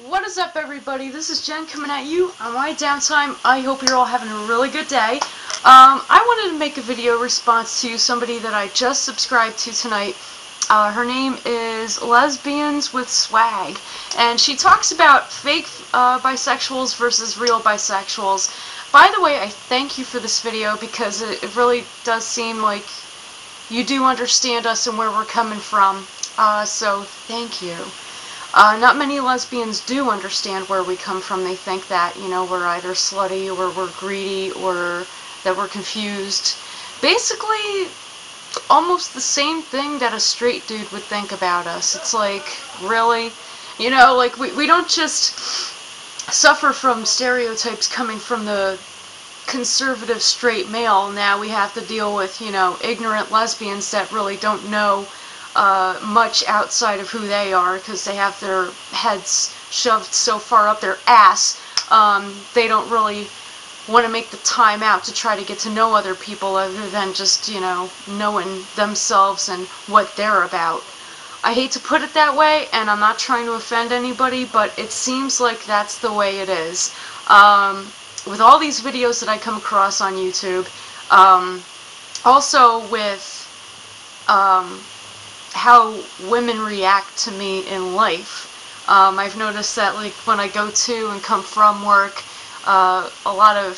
What is up, everybody? This is Jen coming at you on my downtime. I hope you're all having a really good day. I wanted to make a video response to somebody that I just subscribed to tonight. Her name is Lesbians with Swag, and she talks about fake bisexuals versus real bisexuals. By the way, I thank you for this video because it really does seem like you do understand us and where we're coming from. So thank you. Not many lesbians do understand where we come from. They think that, you know, we're either slutty or we're greedy or that we're confused. Basically, almost the same thing that a straight dude would think about us. It's like, really? You know, like, we don't just suffer from stereotypes coming from the conservative straight male. Now we have to deal with, you know, ignorant lesbians that really don't know much outside of who they are because they have their heads shoved so far up their ass, they don't really want to make the time out to try to get to know other people other than just, you know, knowing themselves and what they're about. I hate to put it that way, and I'm not trying to offend anybody, but it seems like that's the way it is. With all these videos that I come across on YouTube, also with how women react to me in life. I've noticed that, like, when I go to and come from work, a lot of,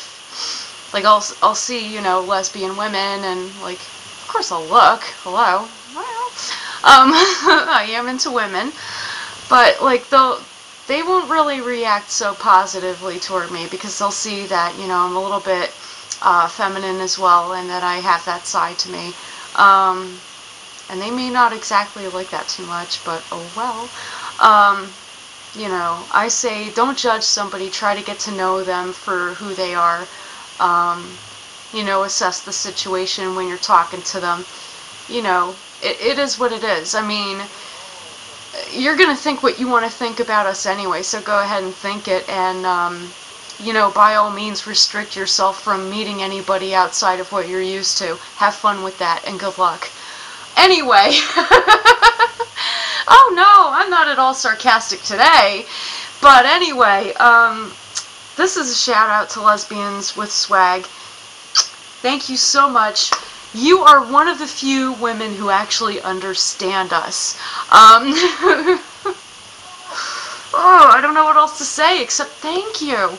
like, I'll see, you know, lesbian women, and, like, of course I'll look, hello, well, I am into women, but, like, they won't really react so positively toward me because they'll see that, you know, I'm a little bit feminine as well, and that I have that side to me. And they may not exactly like that too much, but oh well. You know, I say don't judge somebody, try to get to know them for who they are. You know, assess the situation when you're talking to them. You know, it is what it is. I mean, you're going to think what you want to think about us anyway, so go ahead and think it, and, you know, by all means restrict yourself from meeting anybody outside of what you're used to. Have fun with that, and good luck. Anyway, oh no, I'm not at all sarcastic today, but anyway, this is a shout out to Lesbians with Swag. Thank you so much. You are one of the few women who actually understand us. Oh, I don't know what else to say except thank you.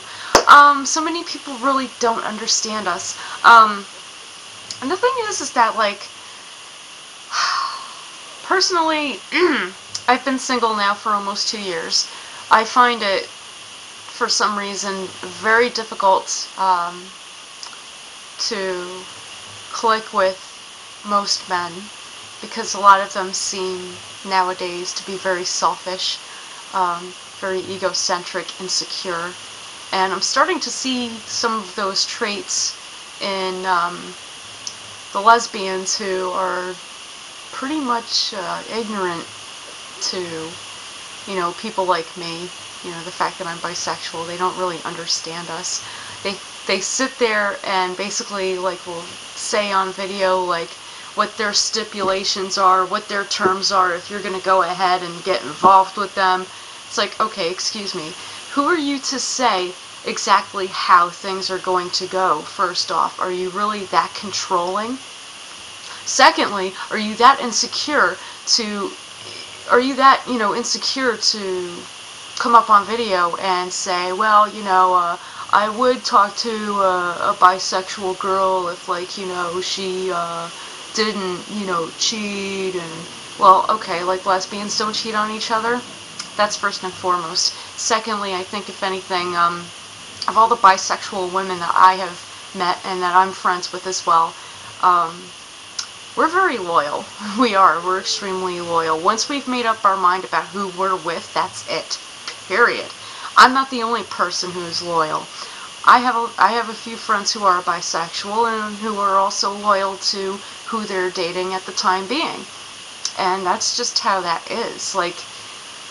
So many people really don't understand us. And the thing is that, like, personally, I've been single now for almost 2 years. I find it, for some reason, very difficult to click with most men because a lot of them seem nowadays to be very selfish, very egocentric, insecure, and I'm starting to see some of those traits in the lesbians who are pretty much ignorant to, you know, people like me. You know, the fact that I'm bisexual, they don't really understand us. They sit there and basically, like, will say on video, like, what their stipulations are, what their terms are, if you're going to go ahead and get involved with them. It's like, okay, excuse me, who are you to say exactly how things are going to go, first off? Are you really that controlling? Secondly, are you that insecure to come up on video and say, well, you know, I would talk to a bisexual girl if, like, you know, she didn't, you know, cheat, and, well, okay, like, lesbians don't cheat on each other? That's first and foremost. Secondly, I think, if anything, of all the bisexual women that I have met and that I'm friends with as well, we're very loyal. We are. We're extremely loyal. Once we've made up our mind about who we're with, that's it. Period. I'm not the only person who's loyal. I have a few friends who are bisexual and who are also loyal to who they're dating at the time being. And that's just how that is. Like,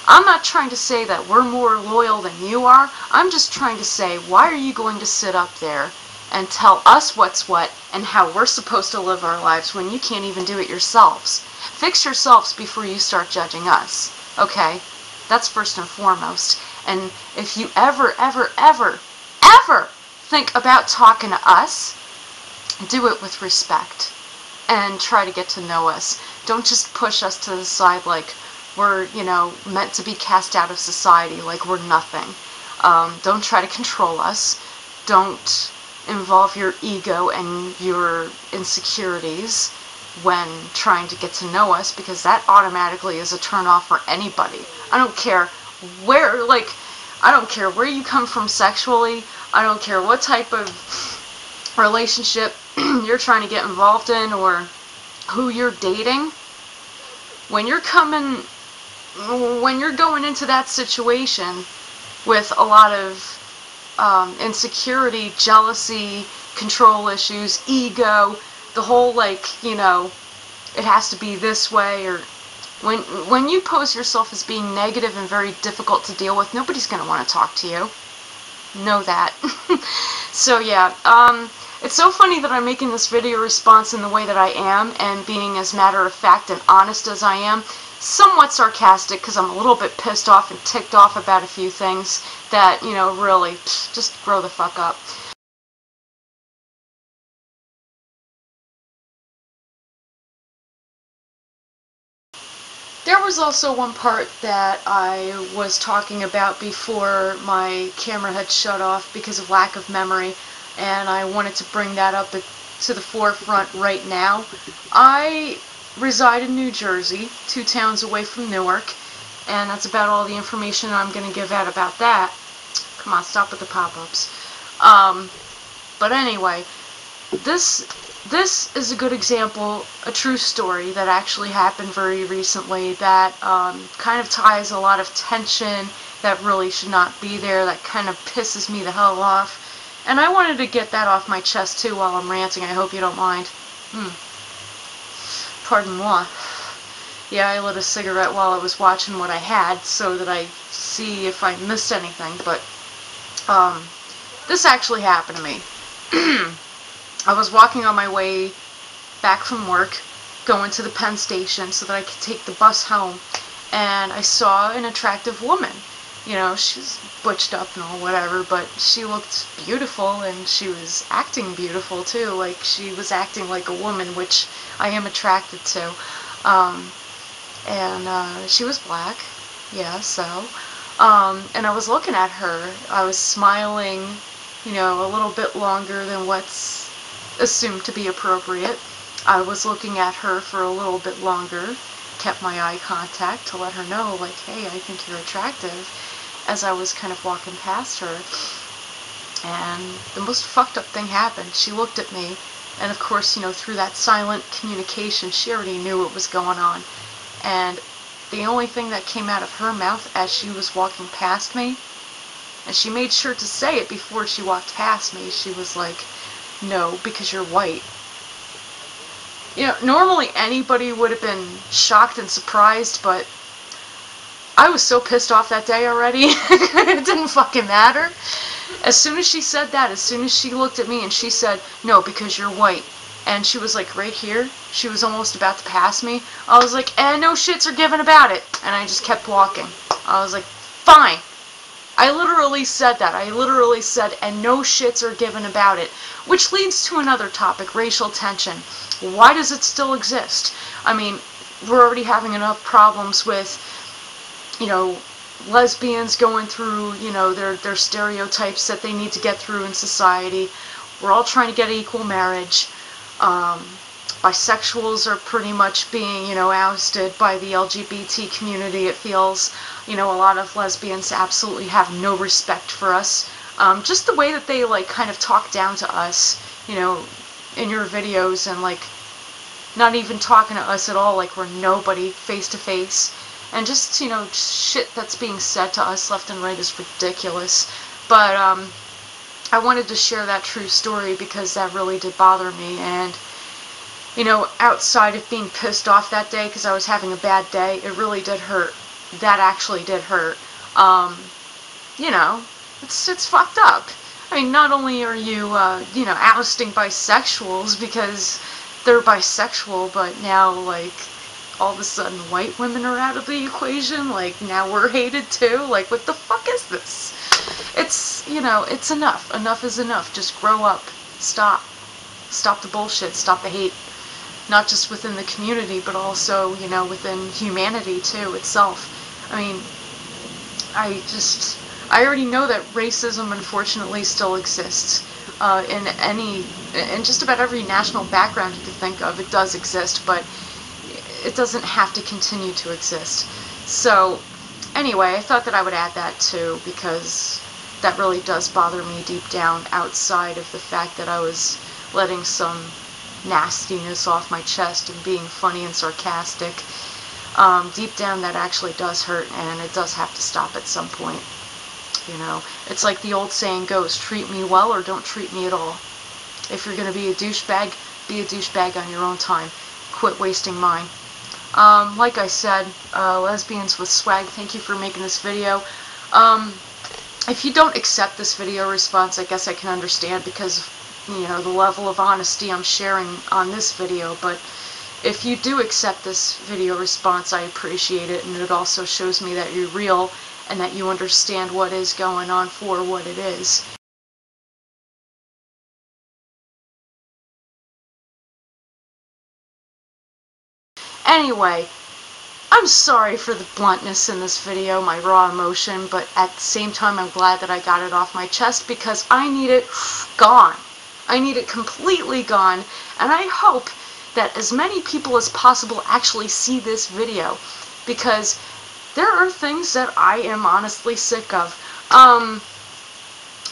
I'm not trying to say that we're more loyal than you are. I'm just trying to say, why are you going to sit up there and tell us what's what and how we're supposed to live our lives when you can't even do it yourselves? Fix yourselves before you start judging us, okay? That's first and foremost. And if you ever think about talking to us, do it with respect and try to get to know us. Don't just push us to the side like we're, meant to be cast out of society, like we're nothing. Don't try to control us. Don't involve your ego and your insecurities when trying to get to know us, because that automatically is a turn off for anybody. I don't care where you come from sexually. I don't care what type of relationship you're trying to get involved in or who you're dating. When you're going into that situation with a lot of insecurity, jealousy, control issues, ego, the whole it has to be this way, or when you pose yourself as being negative and very difficult to deal with, nobody's going to want to talk to you. Know that. So yeah, it's so funny that I'm making this video response in the way that I am and being as matter of fact and honest as I am. Somewhat sarcastic because I'm a little bit pissed off and ticked off about a few things that, really, just grow the fuck up. There was also one part that I was talking about before my camera had shut off because of lack of memory, and I wanted to bring that up to the forefront right now. I reside in New Jersey, 2 towns away from Newark, and that's about all the information I'm going to give out about that. Come on, stop with the pop-ups. But anyway, this is a good example, a true story that actually happened very recently that kind of ties a lot of tension that really should not be there, that kind of pisses me the hell off. And I wanted to get that off my chest too while I'm ranting. I hope you don't mind. Pardon moi. Yeah, I lit a cigarette while I was watching what I had so that I see if I missed anything, but this actually happened to me. I was walking on my way back from work, going to the Penn Station so that I could take the bus home, and I saw an attractive woman. She's butched up and all whatever, but she looked beautiful, and she was acting beautiful too. Like, she was acting like a woman, which I am attracted to. And she was black, yeah, so. And I was looking at her. I was smiling, a little bit longer than what's assumed to be appropriate. I was looking at her for a little bit longer, kept my eye contact to let her know, like, hey, I think you're attractive, as I was kind of walking past her. And the most fucked up thing happened. She looked at me, and of course, through that silent communication, she already knew what was going on. And the only thing that came out of her mouth as she was walking past me, and she made sure to say it before she walked past me, she was like, no, because you're white. Normally anybody would have been shocked and surprised, but I was so pissed off that day already, it didn't fucking matter. As soon as she said that, as soon as she looked at me and she said, no, because you're white, and she was like right here, she was almost about to pass me, I was like, no shits are given about it, and I just kept walking. I was like, fine. I literally said that. I literally said, and no shits are given about it. Which leads to another topic, racial tension. Why does it still exist? I mean, we're already having enough problems with, lesbians going through, their stereotypes that they need to get through in society. We're all trying to get equal marriage. Bisexuals are pretty much being, ousted by the LGBT community, it feels. A lot of lesbians absolutely have no respect for us. Just the way that they, kind of talk down to us, in your videos, and, not even talking to us at all, like we're nobody, face to face. And just, shit that's being said to us left and right is ridiculous. But, I wanted to share that true story because that really did bother me, and outside of being pissed off that day because I was having a bad day, it really did hurt. That actually did hurt. It's fucked up. I mean, not only are you, ousting bisexuals because they're bisexual, but now, all of a sudden white women are out of the equation, like now we're hated too, like what the fuck is this? It's, you know, it's enough. Enough is enough. Just grow up. Stop. Stop the bullshit. Stop the hate. Not just within the community, but also, you know, within humanity too itself. I mean, I already know that racism unfortunately still exists. In just about every national background you could think of, it does exist, but it doesn't have to continue to exist. So, anyway, I thought that I would add that too, because that really does bother me deep down, outside of the fact that I was letting some nastiness off my chest and being funny and sarcastic. Deep down that actually does hurt, and it does have to stop at some point. You know, it's like the old saying goes, treat me well or don't treat me at all. If you're going to be a douchebag, be a douchebag on your own time. Quit wasting mine. Like I said, Lesbians with Swag, thank you for making this video. If you don't accept this video response, I guess I can understand, because, you know, the level of honesty I'm sharing on this video, but if you do accept this video response, I appreciate it, and it also shows me that you're real and that you understand what is going on for what it is. Anyway, I'm sorry for the bluntness in this video, my raw emotion, but at the same time I'm glad that I got it off my chest, because I need it gone. I need it completely gone, and I hope that as many people as possible actually see this video, because there are things that I am honestly sick of.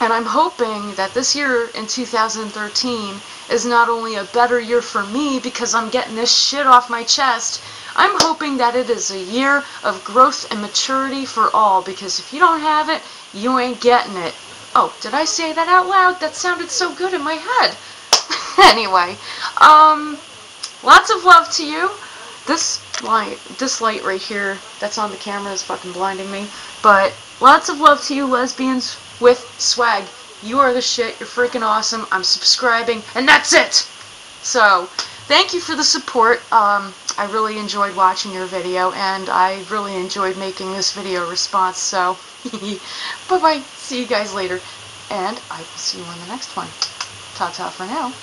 And I'm hoping that this year in 2013 is not only a better year for me because I'm getting this shit off my chest, I'm hoping that it is a year of growth and maturity for all, because if you don't have it, you ain't getting it. Oh, did I say that out loud? That sounded so good in my head. Anyway, lots of love to you. This light right here that's on the camera is fucking blinding me. But lots of love to you, lesbians with swag. You are the shit. You're freaking awesome. I'm subscribing, and that's it. So, thank you for the support. I really enjoyed watching your video, and I really enjoyed making this video response. So, bye-bye. See you guys later, and I will see you on the next one. Ta-ta for now.